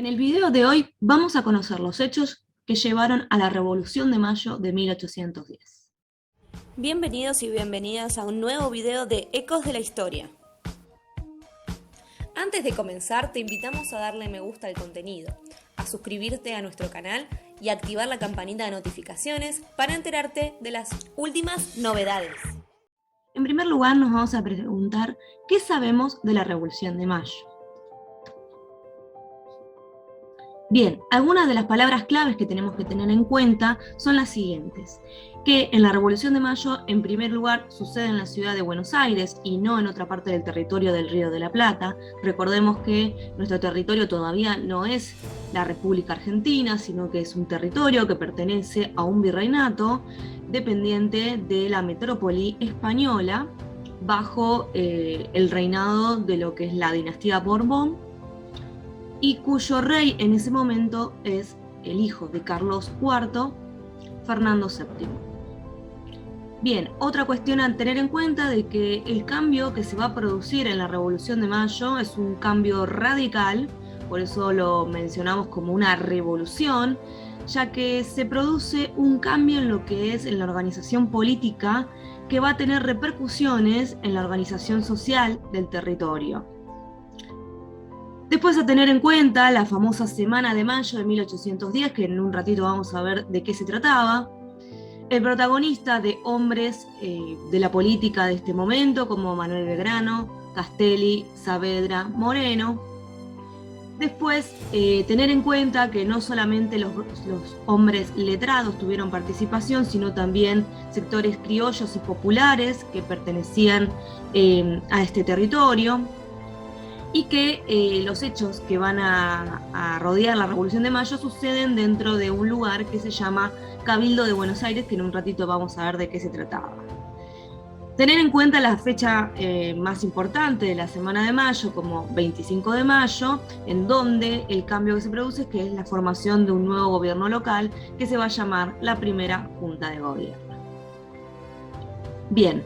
En el video de hoy vamos a conocer los hechos que llevaron a la Revolución de Mayo de 1810. Bienvenidos y bienvenidas a un nuevo video de Ecos de la Historia. Antes de comenzar, te invitamos a darle me gusta al contenido, a suscribirte a nuestro canal y a activar la campanita de notificaciones para enterarte de las últimas novedades. En primer lugar, nos vamos a preguntar ¿qué sabemos de la Revolución de Mayo? Bien, algunas de las palabras claves que tenemos que tener en cuenta son las siguientes. Que en la Revolución de Mayo, en primer lugar, sucede en la ciudad de Buenos Aires y no en otra parte del territorio del Río de la Plata. Recordemos que nuestro territorio todavía no es la República Argentina, sino que es un territorio que pertenece a un virreinato dependiente de la metrópoli española bajo el reinado de lo que es la dinastía Borbón, y cuyo rey en ese momento es el hijo de Carlos IV, Fernando VII. Bien, otra cuestión a tener en cuenta de que el cambio que se va a producir en la Revolución de Mayo es un cambio radical, por eso lo mencionamos como una revolución, ya que se produce un cambio en lo que es en la organización política que va a tener repercusiones en la organización social del territorio. Después a tener en cuenta la famosa Semana de Mayo de 1810, que en un ratito vamos a ver de qué se trataba. El protagonista de hombres de la política de este momento, como Manuel Belgrano, Castelli, Saavedra, Moreno. Después, tener en cuenta que no solamente los hombres letrados tuvieron participación, sino también sectores criollos y populares que pertenecían a este territorio, y que los hechos que van a rodear la Revolución de Mayo suceden dentro de un lugar que se llama Cabildo de Buenos Aires, que en un ratito vamos a ver de qué se trataba. Tener en cuenta la fecha más importante de la Semana de Mayo, como 25 de mayo, en donde el cambio que se produce es que es la formación de un nuevo gobierno local que se va a llamar la Primera Junta de Gobierno. Bien.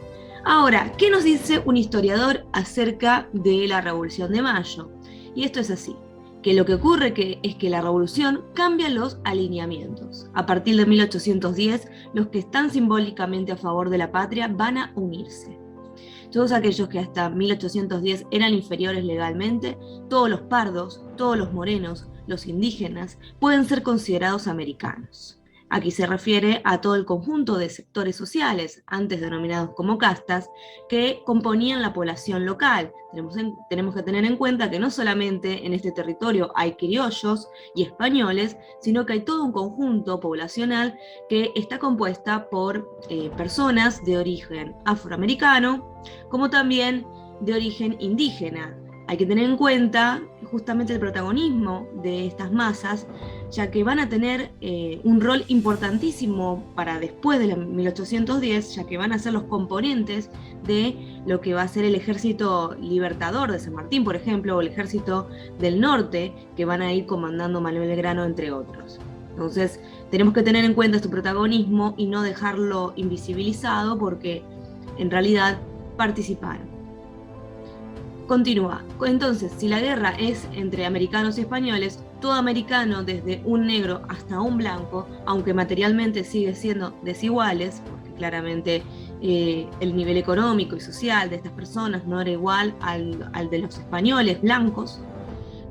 Ahora, ¿qué nos dice un historiador acerca de la Revolución de Mayo? Y esto es así, que lo que ocurre es que la revolución cambia los alineamientos. A partir de 1810, los que están simbólicamente a favor de la patria van a unirse. Todos aquellos que hasta 1810 eran inferiores legalmente, todos los pardos, todos los morenos, los indígenas, pueden ser considerados americanos. Aquí se refiere a todo el conjunto de sectores sociales, antes denominados como castas, que componían la población local. Tenemos que tener en cuenta que no solamente en este territorio hay criollos y españoles, sino que hay todo un conjunto poblacional que está compuesta por personas de origen afroamericano, como también de origen indígena. Hay que tener en cuenta justamente el protagonismo de estas masas, ya que van a tener un rol importantísimo para después de 1810, ya que van a ser los componentes de lo que va a ser el ejército libertador de San Martín, por ejemplo, o el ejército del norte, que van a ir comandando Manuel Belgrano, entre otros. Entonces, tenemos que tener en cuenta este protagonismo y no dejarlo invisibilizado, porque en realidad participaron. Continúa. Entonces, si la guerra es entre americanos y españoles, todo americano, desde un negro hasta un blanco, aunque materialmente sigue siendo desiguales, porque claramente el nivel económico y social de estas personas no era igual al de los españoles blancos,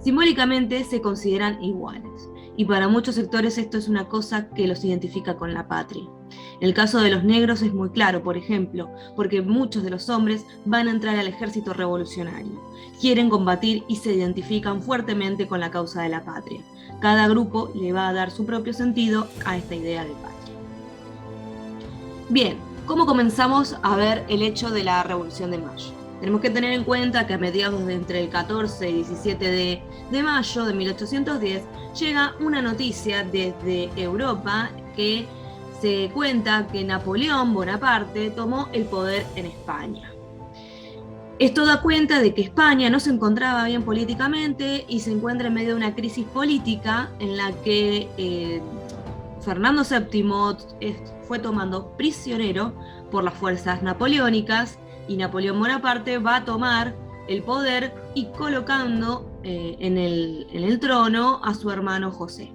simbólicamente se consideran iguales. Y para muchos sectores esto es una cosa que los identifica con la patria. En el caso de los negros es muy claro, por ejemplo, porque muchos de los hombres van a entrar al ejército revolucionario, quieren combatir y se identifican fuertemente con la causa de la patria. Cada grupo le va a dar su propio sentido a esta idea de patria. Bien, ¿cómo comenzamos a ver el hecho de la Revolución de Mayo? Tenemos que tener en cuenta que a mediados de entre el 14 y 17 de mayo de 1810 llega una noticia desde Europa que se cuenta que Napoleón Bonaparte tomó el poder en España. Esto da cuenta de que España no se encontraba bien políticamente y se encuentra en medio de una crisis política en la que Fernando VII fue tomando prisionero por las fuerzas napoleónicas, y Napoleón Bonaparte va a tomar el poder y colocando en el trono a su hermano José.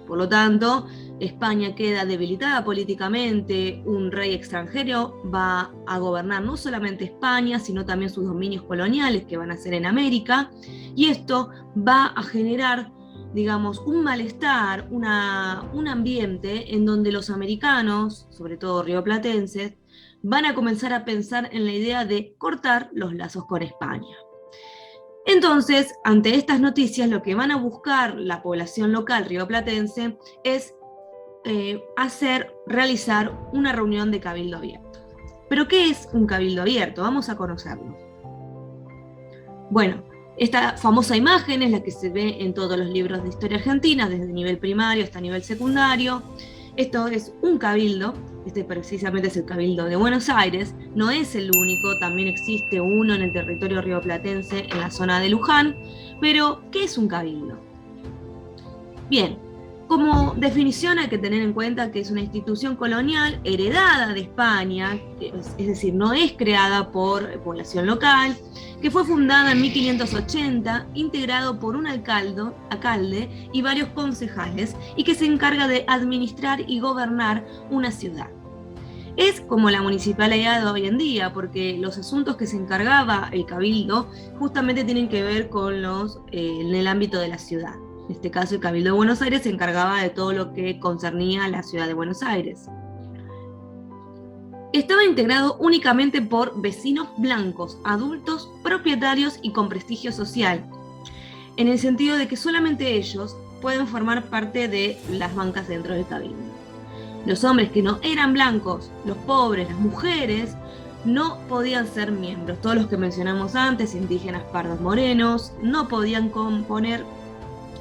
Por lo tanto, España queda debilitada políticamente, un rey extranjero va a gobernar no solamente España, sino también sus dominios coloniales que van a ser en América, y esto va a generar, digamos, un malestar, un ambiente en donde los americanos, sobre todo rioplatenses, van a comenzar a pensar en la idea de cortar los lazos con España. Entonces, ante estas noticias, lo que van a buscar la población local rioplatense es realizar una reunión de cabildo abierto. ¿Pero qué es un cabildo abierto? Vamos a conocerlo. Bueno, esta famosa imagen es la que se ve en todos los libros de historia argentina, desde nivel primario hasta nivel secundario. Esto es un cabildo, este precisamente es el Cabildo de Buenos Aires, no es el único, también existe uno en el territorio rioplatense en la zona de Luján, pero ¿qué es un cabildo? Bien, como definición hay que tener en cuenta que es una institución colonial heredada de España, es decir, no es creada por población local, que fue fundada en 1580, integrado por un alcalde y varios concejales, y que se encarga de administrar y gobernar una ciudad. Es como la municipalidad de hoy en día, porque los asuntos que se encargaba el cabildo justamente tienen que ver con en el ámbito de la ciudad. En este caso, el Cabildo de Buenos Aires se encargaba de todo lo que concernía a la ciudad de Buenos Aires. Estaba integrado únicamente por vecinos blancos, adultos, propietarios y con prestigio social, en el sentido de que solamente ellos pueden formar parte de las bancas dentro del cabildo. Los hombres que no eran blancos, los pobres, las mujeres, no podían ser miembros. Todos los que mencionamos antes, indígenas, pardos, morenos, no podían componer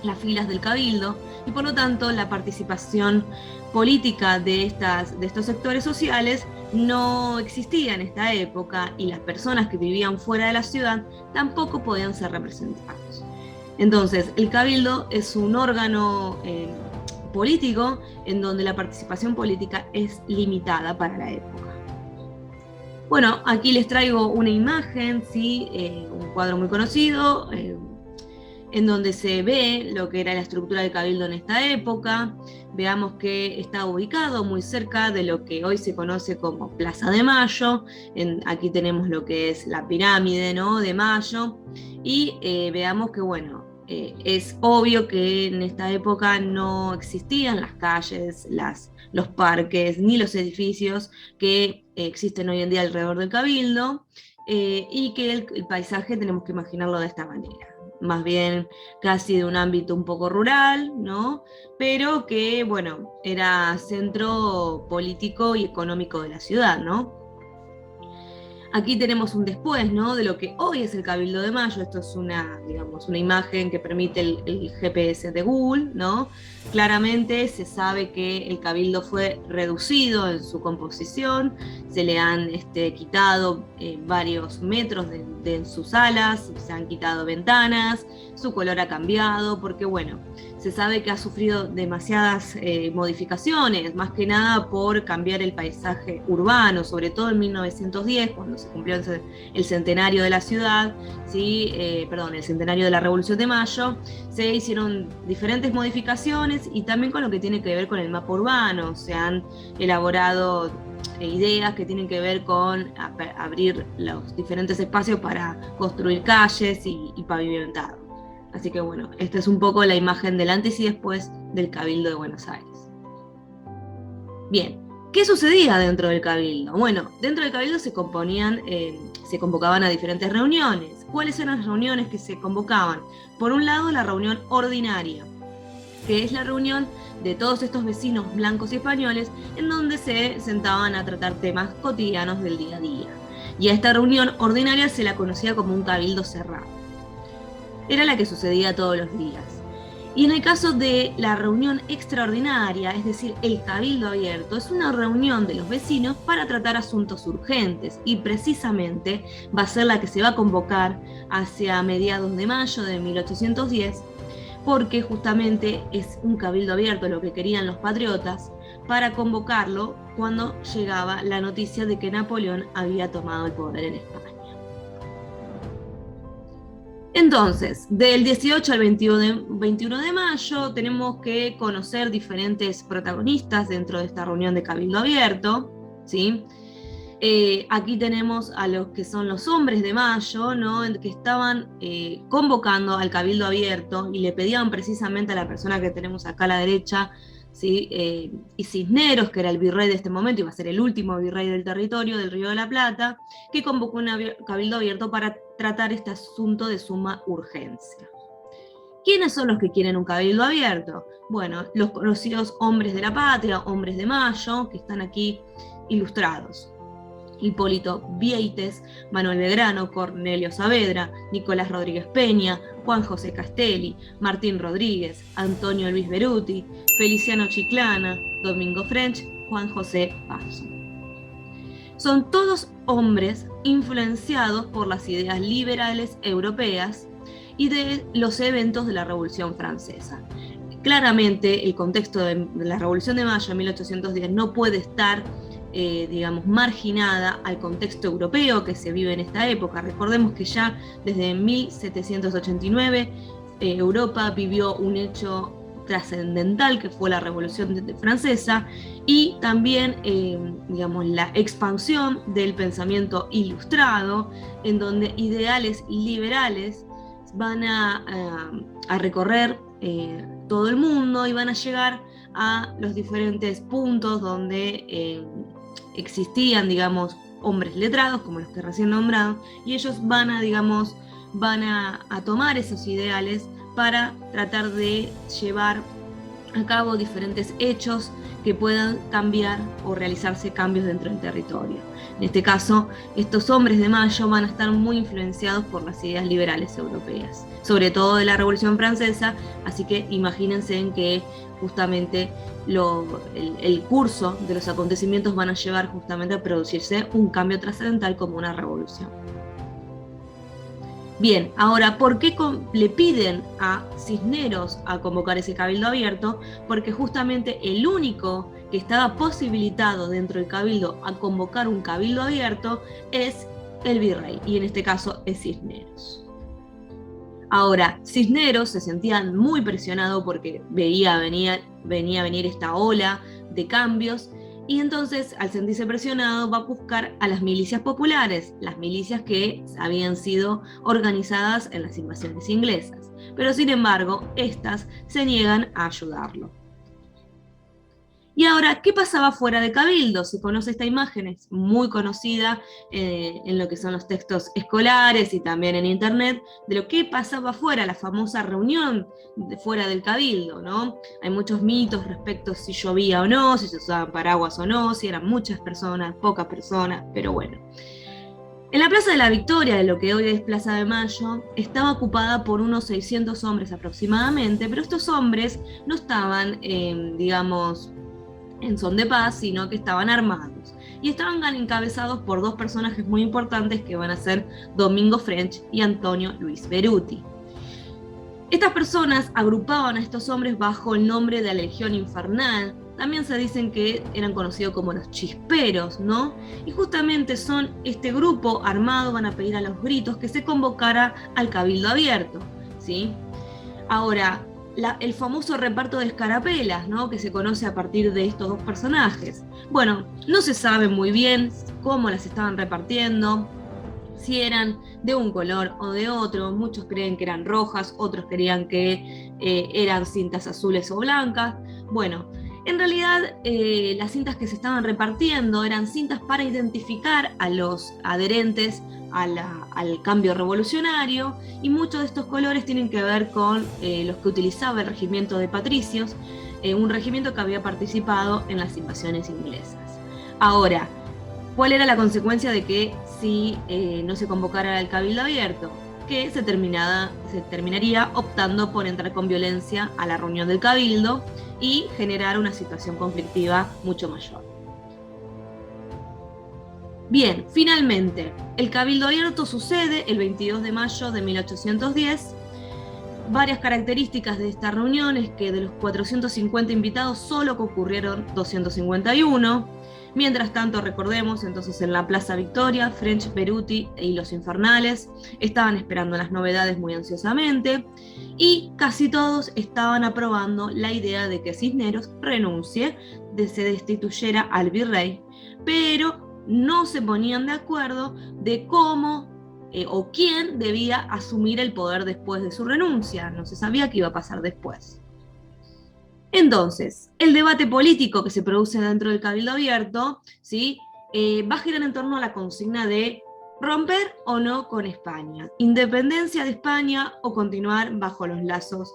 las filas del cabildo, y por lo tanto la participación política de estos sectores sociales no existía en esta época, y las personas que vivían fuera de la ciudad tampoco podían ser representados. Entonces, el cabildo es un órgano político en donde la participación política es limitada para la época. Bueno, aquí les traigo una imagen, ¿sí? Un cuadro muy conocido, en donde se ve lo que era la estructura del cabildo en esta época. Veamos que está ubicado muy cerca de lo que hoy se conoce como Plaza de Mayo. Aquí tenemos lo que es la pirámide, ¿no?, de Mayo, y veamos que, bueno, es obvio que en esta época no existían las calles, los parques, ni los edificios que existen hoy en día alrededor del cabildo, y que el paisaje tenemos que imaginarlo de esta manera. Más bien casi de un ámbito un poco rural, ¿no? Pero que, bueno, era centro político y económico de la ciudad, ¿no? Aquí tenemos un después, ¿no?, de lo que hoy es el Cabildo de Mayo. Esto es una imagen que permite el GPS de Google, ¿no? Claramente se sabe que el cabildo fue reducido en su composición, se le han quitado varios metros de sus alas, se han quitado ventanas, su color ha cambiado, porque, bueno, se sabe que ha sufrido demasiadas modificaciones, más que nada por cambiar el paisaje urbano, sobre todo en 1910, cuando se cumplió el centenario de la ciudad, ¿sí? El centenario de la Revolución de Mayo. Se hicieron diferentes modificaciones, y también con lo que tiene que ver con el mapa urbano. Se han elaborado ideas que tienen que ver con abrir los diferentes espacios para construir calles y pavimentado. Así que, bueno, esta es un poco la imagen del antes y después del Cabildo de Buenos Aires. Bien, ¿qué sucedía dentro del cabildo? Bueno, dentro del cabildo se convocaban a diferentes reuniones. ¿Cuáles eran las reuniones que se convocaban? Por un lado, la reunión ordinaria, que es la reunión de todos estos vecinos blancos y españoles, en donde se sentaban a tratar temas cotidianos del día a día. Y a esta reunión ordinaria se la conocía como un cabildo cerrado. Era la que sucedía todos los días. Y en el caso de la reunión extraordinaria, es decir, el cabildo abierto, es una reunión de los vecinos para tratar asuntos urgentes, y precisamente va a ser la que se va a convocar hacia mediados de mayo de 1810, porque justamente es un cabildo abierto lo que querían los patriotas, para convocarlo cuando llegaba la noticia de que Napoleón había tomado el poder en España. Entonces, del 18 al 21 de mayo tenemos que conocer diferentes protagonistas dentro de esta reunión de Cabildo Abierto, ¿sí? Aquí tenemos a los que son los hombres de Mayo, ¿no? Que estaban convocando al Cabildo Abierto y le pedían precisamente a la persona que tenemos acá a la derecha, ¿sí? Y Cisneros, que era el virrey de este momento, iba a ser el último virrey del territorio del Río de la Plata, que convocó un Cabildo Abierto para tratar este asunto de suma urgencia. ¿Quiénes son los que quieren un cabildo abierto? Bueno, los conocidos hombres de la patria, hombres de Mayo, que están aquí ilustrados. Hipólito Vieites, Manuel Belgrano, Cornelio Saavedra, Nicolás Rodríguez Peña, Juan José Castelli, Martín Rodríguez, Antonio Luis Beruti, Feliciano Chiclana, Domingo French, Juan José Paso. Son todos hombres influenciados por las ideas liberales europeas y de los eventos de la Revolución Francesa. Claramente, el contexto de la Revolución de Mayo de 1810 no puede estar digamos, marginada al contexto europeo que se vive en esta época. Recordemos que ya desde 1789 Europa vivió un hecho trascendental que fue la Revolución Francesa y también digamos, la expansión del pensamiento ilustrado, en donde ideales liberales van a recorrer todo el mundo y van a llegar a los diferentes puntos donde existían, digamos, hombres letrados, como los que recién nombrados, y ellos van a, digamos, a tomar esos ideales para tratar de llevar a cabo diferentes hechos que puedan cambiar o realizarse cambios dentro del territorio. En este caso, estos hombres de Mayo van a estar muy influenciados por las ideas liberales europeas, sobre todo de la Revolución Francesa, así que imagínense en que justamente el curso de los acontecimientos van a llevar justamente a producirse un cambio trascendental como una revolución. Bien, ahora, ¿por qué le piden a Cisneros a convocar ese cabildo abierto? Porque justamente el único que estaba posibilitado dentro del cabildo a convocar un cabildo abierto es el virrey, y en este caso es Cisneros. Ahora, Cisneros se sentía muy presionado porque venía a venir esta ola de cambios, y entonces, al sentirse presionado, va a buscar a las milicias populares, las milicias que habían sido organizadas en las invasiones inglesas. Pero sin embargo, estas se niegan a ayudarlo. Y ahora, ¿qué pasaba fuera de Cabildo? Se conoce esta imagen, es muy conocida en lo que son los textos escolares y también en internet, de lo que pasaba fuera, la famosa reunión de fuera del Cabildo, ¿no? Hay muchos mitos respecto a si llovía o no, si se usaban paraguas o no, si eran muchas personas, pocas personas, pero bueno. En la Plaza de la Victoria, de lo que hoy es Plaza de Mayo, estaba ocupada por unos 600 hombres aproximadamente, pero estos hombres no estaban, digamos, en son de paz, sino que estaban armados. Y estaban encabezados por dos personajes muy importantes que van a ser Domingo French y Antonio Luis Beruti. Estas personas agrupaban a estos hombres bajo el nombre de la Legión Infernal. También se dicen que eran conocidos como los chisperos, ¿no? Y justamente son este grupo armado, van a pedir a los gritos que se convocara al cabildo abierto, ¿sí? Ahora, el famoso reparto de escarapelas, ¿no? Que se conoce a partir de estos dos personajes. Bueno, no se sabe muy bien cómo las estaban repartiendo, si eran de un color o de otro. Muchos creen que eran rojas, otros creían que eran cintas azules o blancas. Bueno, en realidad las cintas que se estaban repartiendo eran cintas para identificar a los adherentes al cambio revolucionario, y muchos de estos colores tienen que ver con los que utilizaba el regimiento de patricios, un regimiento que había participado en las invasiones inglesas. Ahora, ¿cuál era la consecuencia de que si no se convocara al cabildo abierto? Que se terminaría optando por entrar con violencia a la reunión del cabildo y generar una situación conflictiva mucho mayor. Bien, finalmente, el cabildo abierto sucede el 22 de mayo de 1810. varias características de esta reunión es que de los 450 invitados solo concurrieron 251. Mientras tanto, recordemos, entonces en la Plaza Victoria, French, Beruti y los Infernales estaban esperando las novedades muy ansiosamente y casi todos estaban aprobando la idea de que Cisneros renuncie, se destituyera al virrey, pero no se ponían de acuerdo de cómo o quién debía asumir el poder después de su renuncia. No se sabía qué iba a pasar después. Entonces, el debate político que se produce dentro del Cabildo Abierto, ¿sí? Va a girar en torno a la consigna de romper o no con España, independencia de España o continuar bajo los lazos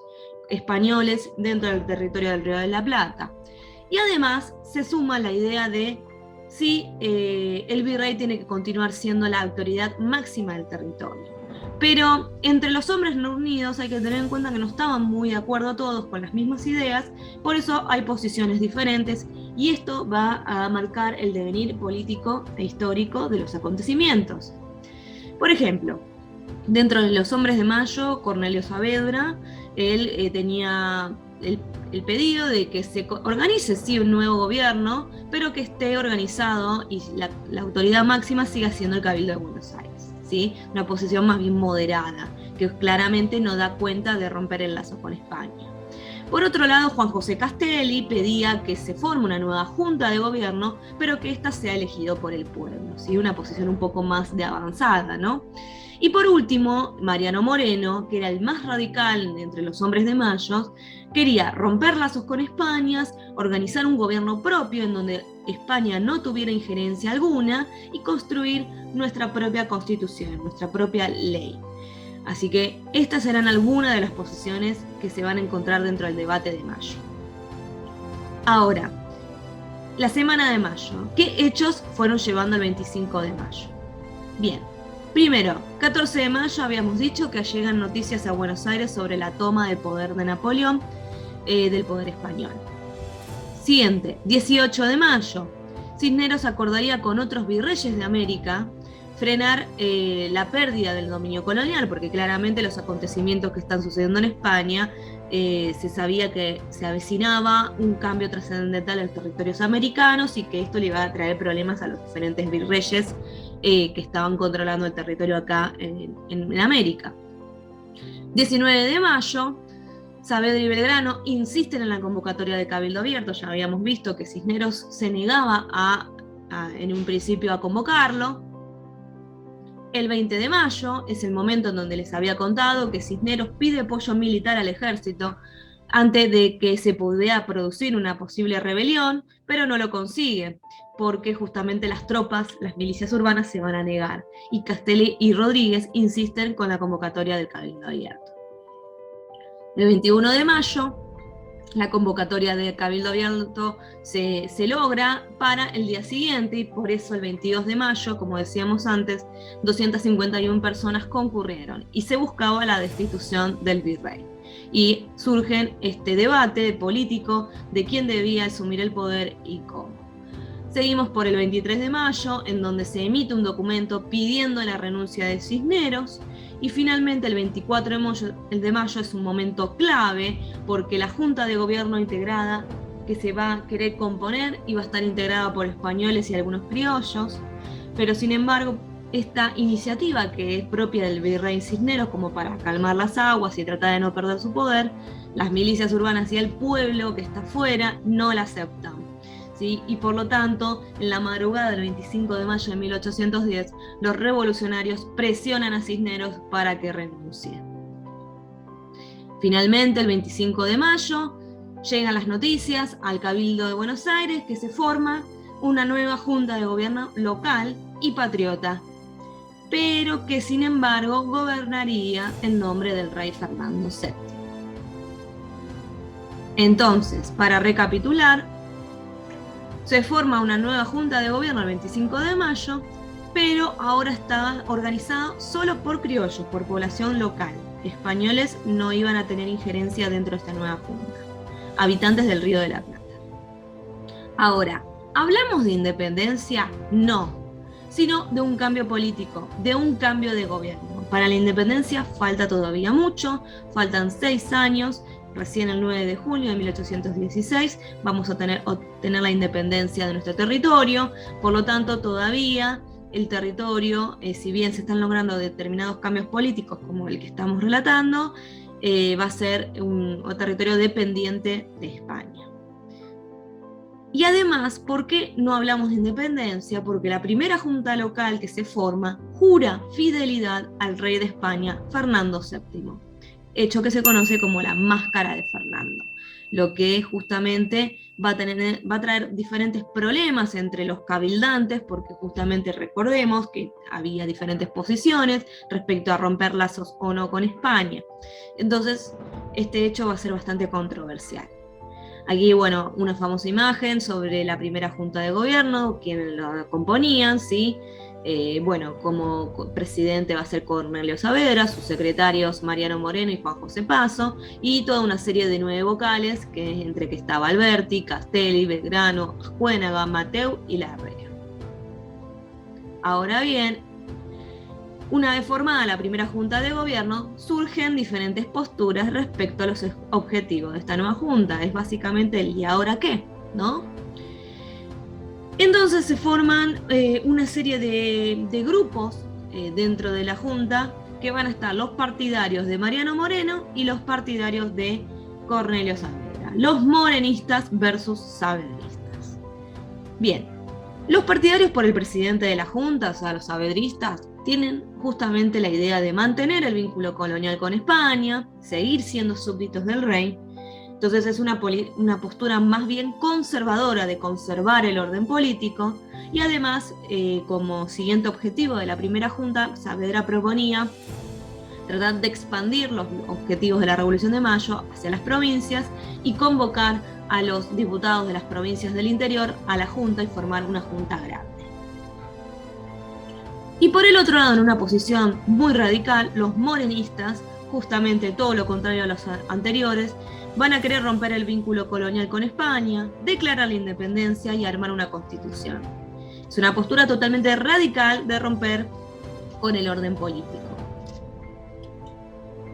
españoles dentro del territorio del Río de la Plata. Y además se suma la idea de si el virrey tiene que continuar siendo la autoridad máxima del territorio. Pero entre los hombres no unidos hay que tener en cuenta que no estaban muy de acuerdo todos con las mismas ideas, por eso hay posiciones diferentes y esto va a marcar el devenir político e histórico de los acontecimientos. Por ejemplo, dentro de los hombres de Mayo, Cornelio Saavedra, él tenía el pedido de que se organice sí un nuevo gobierno, pero que esté organizado y la autoridad máxima siga siendo el Cabildo de Buenos Aires. ¿Sí? Una posición más bien moderada, que claramente no da cuenta de romper el lazo con España. Por otro lado, Juan José Castelli pedía que se forme una nueva junta de gobierno, pero que ésta sea elegido por el pueblo, ¿sí? Una posición un poco más de avanzada, ¿no? Y por último, Mariano Moreno, que era el más radical entre los hombres de Mayo, quería romper lazos con España, organizar un gobierno propio en donde España no tuviera injerencia alguna y construir nuestra propia constitución, nuestra propia ley. Así que estas serán algunas de las posiciones que se van a encontrar dentro del debate de Mayo. Ahora, la semana de Mayo. ¿Qué hechos fueron llevando al 25 de mayo? Bien, primero, 14 de mayo habíamos dicho que llegan noticias a Buenos Aires sobre la toma del poder de Napoleón, del poder español. Siguiente, 18 de mayo. Cisneros acordaría con otros virreyes de América frenar la pérdida del dominio colonial, porque claramente los acontecimientos que están sucediendo en España, se sabía que se avecinaba un cambio trascendental en los territorios americanos y que esto le iba a traer problemas a los diferentes virreyes que estaban controlando el territorio acá en América. 19 de mayo, Saavedra y Belgrano insisten en la convocatoria de Cabildo Abierto. Ya habíamos visto que Cisneros se negaba en un principio a convocarlo. El 20 de mayo es el momento en donde les había contado que Cisneros pide apoyo militar al ejército antes de que se pudiera producir una posible rebelión, pero no lo consigue, porque justamente las tropas, las milicias urbanas se van a negar, y Castelli y Rodríguez insisten con la convocatoria del Cabildo Abierto. El 21 de mayo, la convocatoria del Cabildo Abierto se logra para el día siguiente, y por eso el 22 de mayo, como decíamos antes, 251 personas concurrieron y se buscaba la destitución del virrey. Y surge este debate político de quién debía asumir el poder y cómo. Seguimos por el 23 de mayo, en donde se emite un documento pidiendo la renuncia de Cisneros, y finalmente el 24 de mayo es un momento clave porque la Junta de Gobierno integrada que se va a querer componer y va a estar integrada por españoles y algunos criollos, pero sin embargo esta iniciativa que es propia del virrey Cisneros como para calmar las aguas y tratar de no perder su poder, las milicias urbanas y el pueblo que está afuera no la aceptan. ¿Sí? Y por lo tanto, en la madrugada del 25 de mayo de 1810, los revolucionarios presionan a Cisneros para que renuncie. Finalmente, el 25 de mayo, llegan las noticias al Cabildo de Buenos Aires que se forma una nueva junta de gobierno local y patriota, pero que sin embargo gobernaría en nombre del rey Fernando VII. Entonces, para recapitular, se forma una nueva junta de gobierno el 25 de mayo, pero ahora estaba organizado solo por criollos, por población local. Españoles no iban a tener injerencia dentro de esta nueva junta. Habitantes del Río de la Plata. Ahora, ¿hablamos de independencia? No, sino de un cambio político, de un cambio de gobierno. para la independencia falta todavía mucho, faltan 6 años. Recién el 9 de junio de 1816 vamos a obtener la independencia de nuestro territorio, por lo tanto todavía el territorio, si bien se están logrando determinados cambios políticos como el que estamos relatando, va a ser un territorio dependiente de España. Y además, ¿por qué no hablamos de independencia? Porque la primera junta local que se forma jura fidelidad al rey de España, Fernando VII, hecho que se conoce como la máscara de Fernando, lo que justamente va a traer diferentes problemas entre los cabildantes, porque justamente recordemos que había diferentes posiciones respecto a romper lazos o no con España. Entonces, este hecho va a ser bastante controversial. Aquí, bueno, una famosa imagen sobre la primera junta de gobierno, quienes la componían, ¿sí? Bueno, como presidente va a ser Cornelio Saavedra, sus secretarios Mariano Moreno y Juan José Paso, y toda una serie de 9 vocales, que entre que estaba Alberti, Castelli, Belgrano, Juénaga, Mateu y Larrea. Ahora bien, una vez formada la primera junta de gobierno, surgen diferentes posturas respecto a los objetivos de esta nueva junta. Es básicamente el ¿y ahora qué?, ¿no? Entonces se forman una serie de grupos dentro de la junta, que van a estar los partidarios de Mariano Moreno y los partidarios de Cornelio Saavedra. Los morenistas versus saavedristas. Bien, los partidarios por el presidente de la junta, o sea, los saavedristas, tienen justamente la idea de mantener el vínculo colonial con España, seguir siendo súbditos del rey. Entonces es una postura más bien conservadora de conservar el orden político, y además, como siguiente objetivo de la primera junta, Saavedra proponía tratar de expandir los objetivos de la Revolución de Mayo hacia las provincias y convocar a los diputados de las provincias del interior a la junta y formar una junta grande. Y por el otro lado, en una posición muy radical, los morenistas, justamente todo lo contrario a los anteriores, van a querer romper el vínculo colonial con España, declarar la independencia y armar una constitución. Es una postura totalmente radical de romper con el orden político.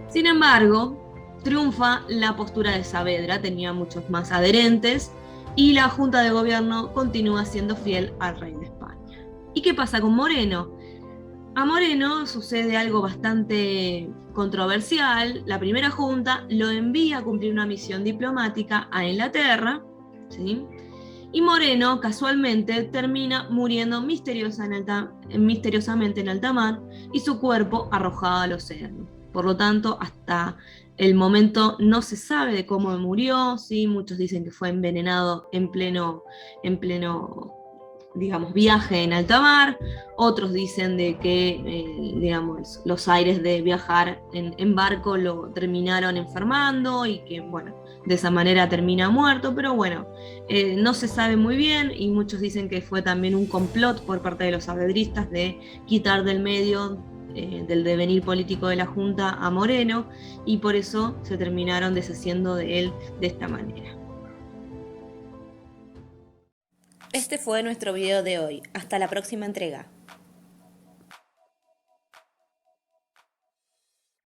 Sin embargo, triunfa la postura de Saavedra, tenía muchos más adherentes, y la Junta de Gobierno continúa siendo fiel al rey de España. ¿Y qué pasa con Moreno? A Moreno sucede algo bastante controversial. La primera junta lo envía a cumplir una misión diplomática a Inglaterra, ¿sí? Y Moreno casualmente termina muriendo misteriosamente en alta mar y su cuerpo arrojado al océano. Por lo tanto, hasta el momento no se sabe de cómo murió, ¿sí? Muchos dicen que fue envenenado en pleno digamos, viaje en alta mar. Otros dicen de que digamos, los aires de viajar en barco lo terminaron enfermando y que, bueno, de esa manera termina muerto, pero bueno, no se sabe muy bien, y muchos dicen que fue también un complot por parte de los saavedristas de quitar del medio del devenir político de la Junta a Moreno, y por eso se terminaron deshaciendo de él de esta manera. Este fue nuestro video de hoy. Hasta la próxima entrega.